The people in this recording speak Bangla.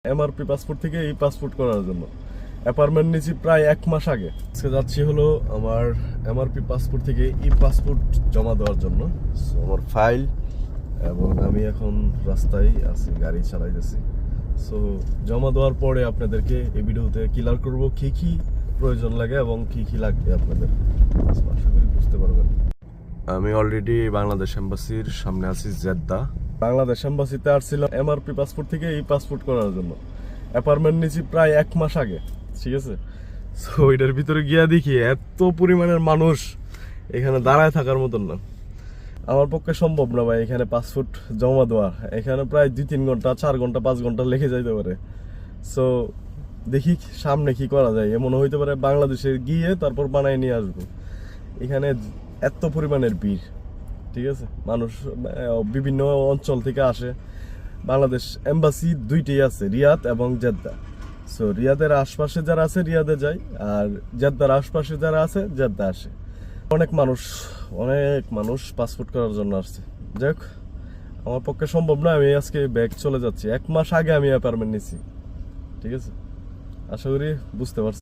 এমআরপি পাসপোর্ট থেকে এই পাসপোর্ট করার জন্য অ্যাপার্টমেন্ট নিয়েছি প্রায় 1 মাস আগে। আজকে যাচ্ছি হলো আমার এমআরপি পাসপোর্ট থেকে ই পাসপোর্ট জমা দেওয়ার জন্য। আমার ফাইল এবং আমি এখন রাস্তায় আছি, গাড়ি চালাইতেছি। সো জমা দেওয়ার পরে আপনাদেরকে এই ভিডিওতে ক্লিয়ার করব কি কি প্রয়োজন লাগে এবং কি কি লাগবে আপনাদের, আশা করি বুঝতে পারবেন। আমি অলরেডি বাংলাদেশ এম্বাসির সামনে আছি, জেদ্দা। বাংলাদেশ এম্বাসিতে আসছিলাম এমআরপি পাসপোর্ট থেকে এই পাসপোর্ট করার জন্য। অ্যাপার্টমেন্ট নিয়েছি প্রায় 1 মাস আগে, ঠিক আছে। সো এটার ভিতরে গিয়া দেখি এত পরিমাণের মানুষ, এখানে দাঁড়ায় থাকার মতন না। আমার পক্ষে সম্ভব না ভাই এখানে পাসপোর্ট জমা দেওয়া। এখানে প্রায় 2-3 ঘন্টা, 4 ঘন্টা, 5 ঘন্টা লেগে যাইতে পারে। সো দেখি সামনে কি করা যায়। এমন হইতে পারে বাংলাদেশে গিয়ে তারপর বানায় নিয়ে আসবো। এখানে এত পরিমাণের ভিড়, ঠিক আছে। মানুষ বিভিন্ন অঞ্চল থেকে আসে। বাংলাদেশ এম্বাসি 2টি আছে, রিয়াদ এবং জেদ্দা। সো রিয়াদের আশপাশে যারা আছে রিয়াদে যায়, আর জেদ্দার আশপাশে যারা আছে জেদ্দা আসে। অনেক মানুষ পাসপোর্ট করার জন্য আসছে। যাই হোক, আমার পক্ষে সম্ভব না। আমি আজকে ব্যাক চলে যাচ্ছি। 1 মাস আগে আমি অ্যাপার্টমেন্ট নিছি, ঠিক আছে। আশা করি বুঝতে পারছি।